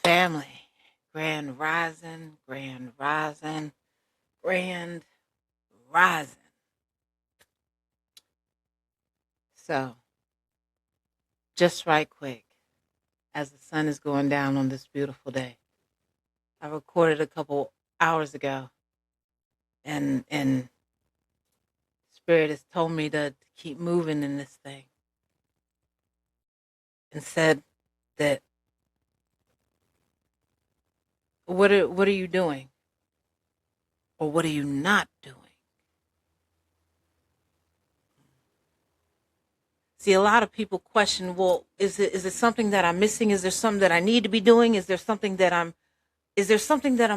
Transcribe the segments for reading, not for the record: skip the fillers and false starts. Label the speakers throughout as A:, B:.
A: Family, grand rising, grand rising, grand rising. So, just right quick, as the sun is going down on this beautiful day, I recorded a couple hours ago, and Spirit has told me to keep moving in this thing, and said that what are you doing, or what are you not doing? See, a lot of people question, well, is it something that I'm missing? Is there something that I need to be doing? Is there something that I'm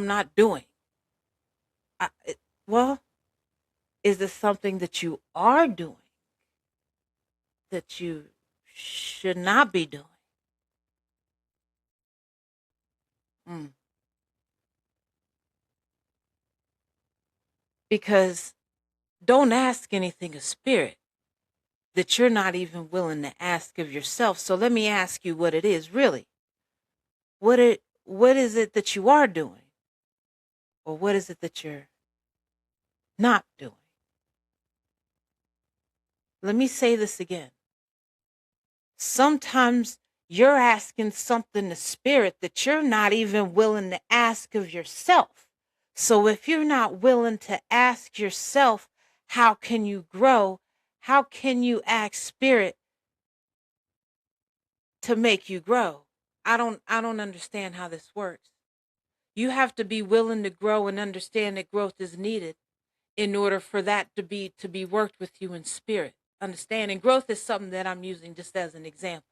A: not doing? I, it, well, is there something that you are doing that you should not be doing? Mm. Because don't ask anything of spirit that you're not even willing to ask of yourself. So let me ask you what it is really. What is it that you are doing? Or what is it that you're not doing? Let me say this again. Sometimes you're asking something to spirit that you're not even willing to ask of yourself. So if you're not willing to ask yourself, how can you grow? How can you ask spirit to make you grow? I don't understand how this works. You have to be willing to grow and understand that growth is needed in order for that to be worked with you in spirit. Understand, and growth is something that I'm using just as an example.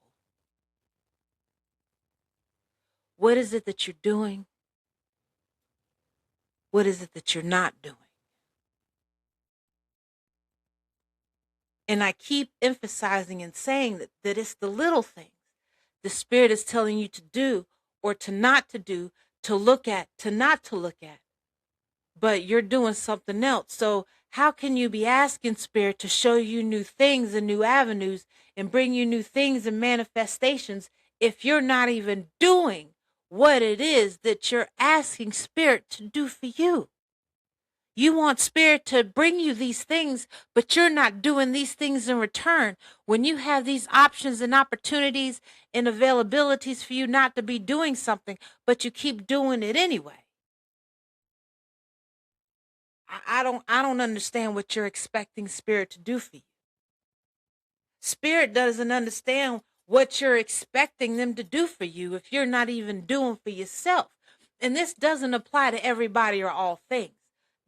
A: What is it that you're doing? What is it that you're not doing? And I keep emphasizing and saying that it's the little things the spirit is telling you to do or to not to do, to look at, to not to look at. But you're doing something else. So how can you be asking spirit to show you new things and new avenues and bring you new things and manifestations if you're not even doing what it is that you're asking spirit to do for you? You want spirit to bring you these things, but you're not doing these things in return. When you have these options and opportunities and availabilities for you not to be doing something, but you keep doing it anyway. I don't understand what you're expecting spirit to do for you. Spirit doesn't understand what you're expecting them to do for you if you're not even doing for yourself. And this doesn't apply to everybody or all things.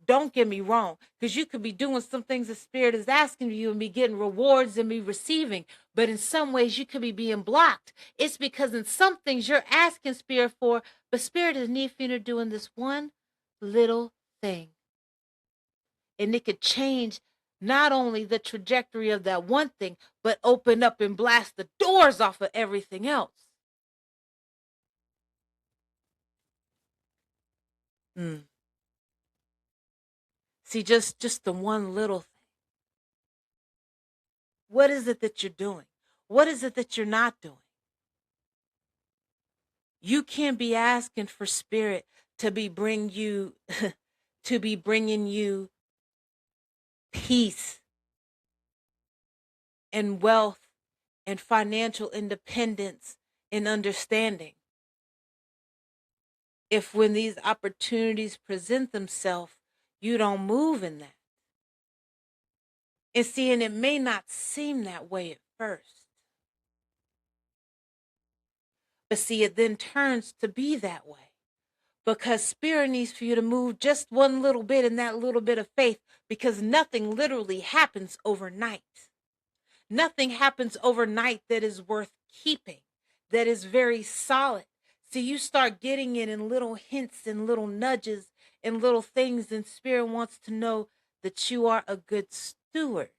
A: Don't get me wrong, because you could be doing some things the spirit is asking you and be getting rewards and be receiving. But in some ways, you could be being blocked. It's because in some things you're asking spirit for, but spirit is need for you to doing this one little thing. And it could change not only the trajectory of that one thing, but open up and blast the doors off of everything else. Mm. See, just the one little thing. What is it that you're doing? What is it that you're not doing? You can't be asking for spirit to be bring you to be bringing you peace and wealth and financial independence and understanding if when these opportunities present themselves, you don't move in that. And see, and it may not seem that way at first, but see, it then turns to be that way because spirit needs for you to move just one little bit in that little bit of faith because nothing literally happens overnight. Nothing happens overnight that is worth keeping, that is very solid. See, you start getting it in little hints and little nudges and little things, and spirit wants to know that you are a good steward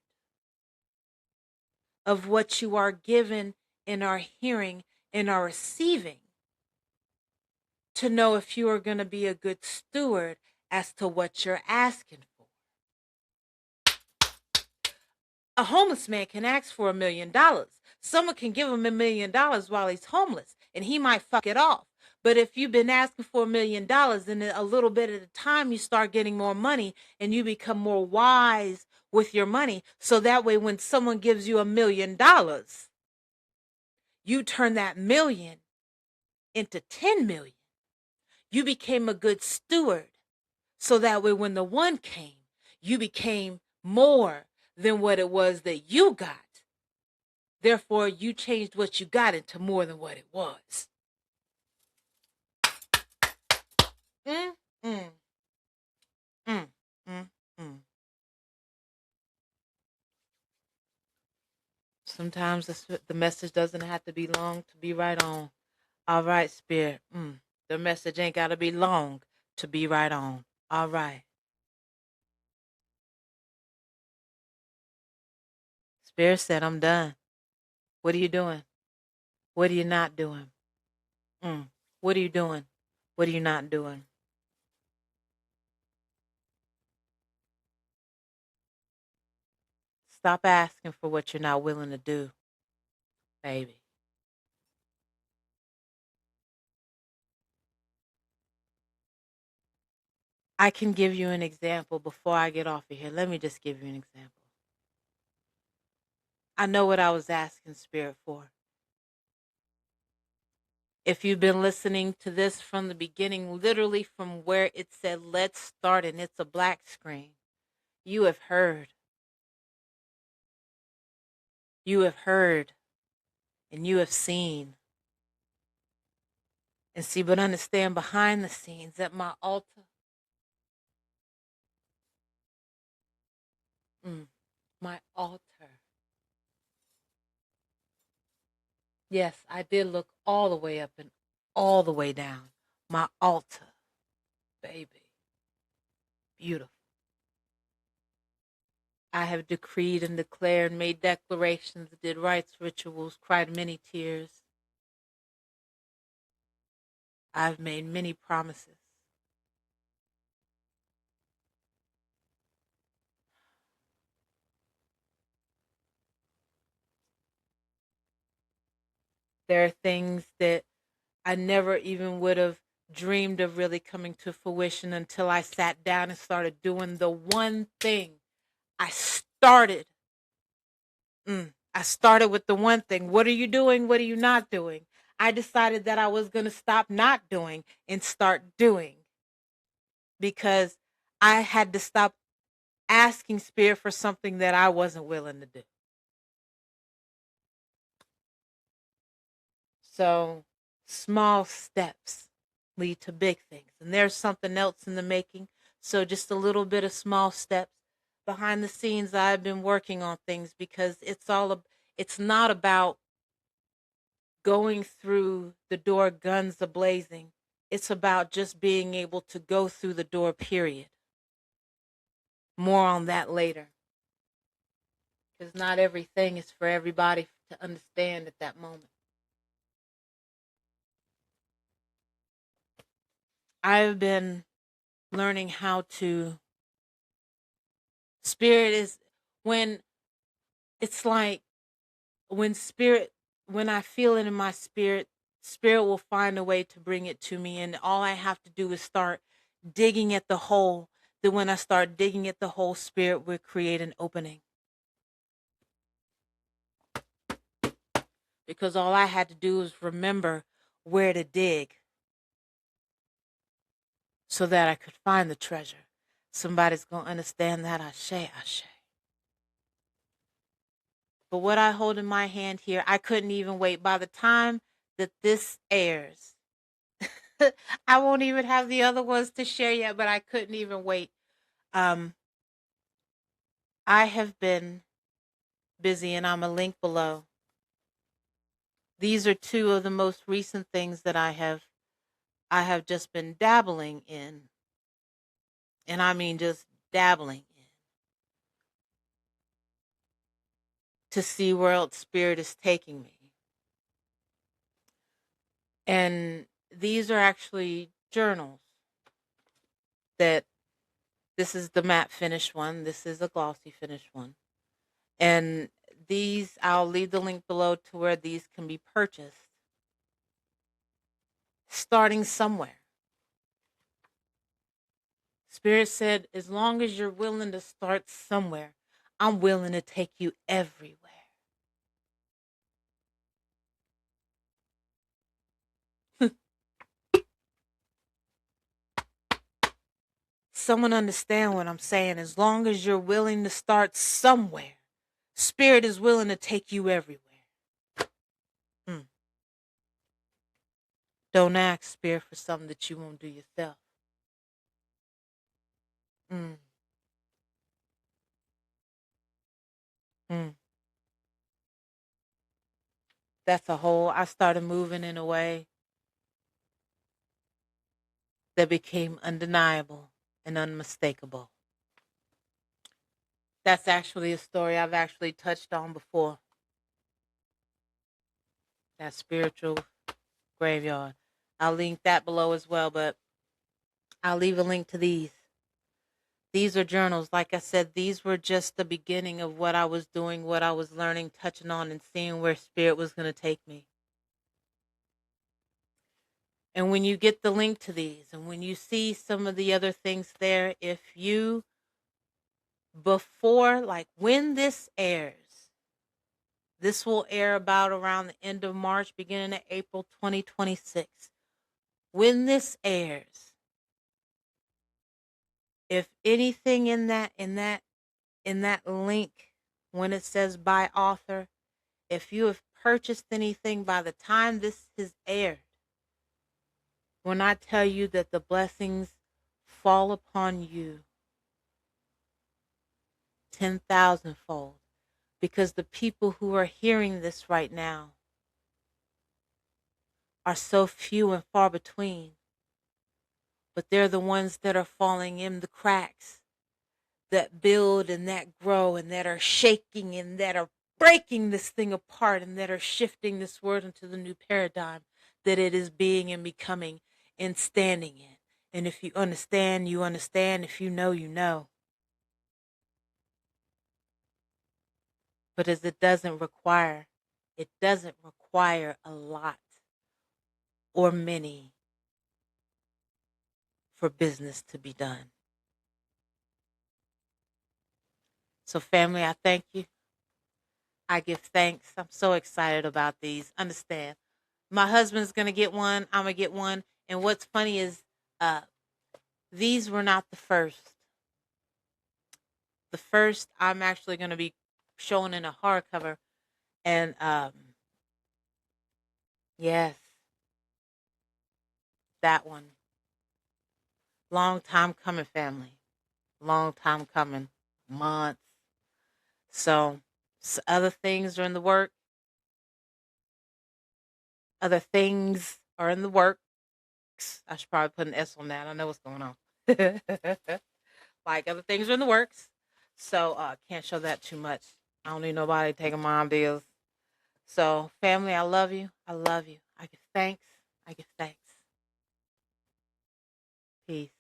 A: of what you are given and are hearing and are receiving, to know if you are going to be a good steward as to what you're asking for. A homeless man can ask for $1 million. Someone can give him $1 million while he's homeless, and he might fuck it off. But if you've been asking for $1 million, then a little bit at a time, you start getting more money and you become more wise with your money. So that way, when someone gives you $1 million, you turn that million into 10 million. You became a good steward. So that way, when the one came, you became more than what it was that you got. Therefore, you changed what you got into more than what it was. Mm, mm, mm, mm, mm. Sometimes the message doesn't have to be long to be right on. All right, Spirit. The message ain't got to be long to be right on. All right. Spirit said, I'm done. What are you doing? What are you not doing? What are you doing? What are you not doing? Stop asking for what you're not willing to do, baby. I can give you an example before I get off of here. Let me just give you an example. I know what I was asking Spirit for. If you've been listening to this from the beginning, literally from where it said, let's start, and it's a black screen, you have heard. You have heard and you have seen. And see, but understand behind the scenes at my altar, my altar. Yes, I did look all the way up and all the way down. My altar, baby. Beautiful. I have decreed and declared, made declarations, did rites, rituals, cried many tears. I've made many promises. There are things that I never even would have dreamed of really coming to fruition until I sat down and started doing the one thing. I started. I started with the one thing. What are you doing? What are you not doing? I decided that I was going to stop not doing and start doing because I had to stop asking Spirit for something that I wasn't willing to do. So small steps lead to big things. And there's something else in the making. So just a little bit of small steps. Behind the scenes, I've been working on things because it's not about going through the door guns a blazing. It's about just being able to go through the door, period. More on that later. Because not everything is for everybody to understand at that moment. I've been learning how to. Spirit is when it's like when spirit, when I feel it in my spirit, spirit will find a way to bring it to me. And all I have to do is start digging at the hole. Then when I start digging at the hole, spirit will create an opening. Because all I had to do was remember where to dig so that I could find the treasure. Somebody's going to understand that. Ashe, ashe. But what I hold in my hand here, I couldn't even wait. By the time that this airs, I won't even have the other ones to share yet, but I couldn't even wait. Um, I have been busy, and I'm a link below. These are two of the most recent things that I have just been dabbling in. And I mean just dabbling in to see where else spirit is taking me. And these are actually journals that this is the matte finish one. This is a glossy finish one. And I'll leave the link below to where these can be purchased. starting somewhere. Spirit said, as long as you're willing to start somewhere, I'm willing to take you everywhere. Someone understand what I'm saying. As long as you're willing to start somewhere, Spirit is willing to take you everywhere. Mm. Don't ask Spirit for something that you won't do yourself. Mm. Mm. That's a whole, I started moving in a way that became undeniable and unmistakable. That's actually a story I've actually touched on before. That spiritual graveyard. I'll link that below as well, but I'll leave a link to these. These are journals. Like I said, these were just the beginning of what I was doing, what I was learning, touching on, and seeing where Spirit was going to take me. And when you get the link to these, and when you see some of the other things there, if you, before, like when this airs, this will air about around the end of March, beginning of April 2026. When this airs, if anything in that link, when it says by author, if you have purchased anything by the time this is aired, when I tell you that the blessings fall upon you 10,000-fold, because the people who are hearing this right now are so few and far between, but they're the ones that are falling in the cracks, that build and that grow and that are shaking and that are breaking this thing apart and that are shifting this world into the new paradigm that it is being and becoming and standing in. And if you understand, you understand. If you know, you know. But as it doesn't require a lot or many for business to be done. So family, I thank you. I give thanks. I'm so excited about these. Understand, my husband's going to get one. I'm going to get one. And what's funny is uh, these were not the first. The first I'm actually going to be showing in a hardcover. And yes, that one. Long time coming, family. Long time coming. Months. So other things are in the work. Other things are in the works. I should probably put an S on that. I know what's going on. Like other things are in the works. So can't show that too much. I don't need nobody taking my ideas. So family, I love you. I love you. I give thanks. I give thanks. Peace.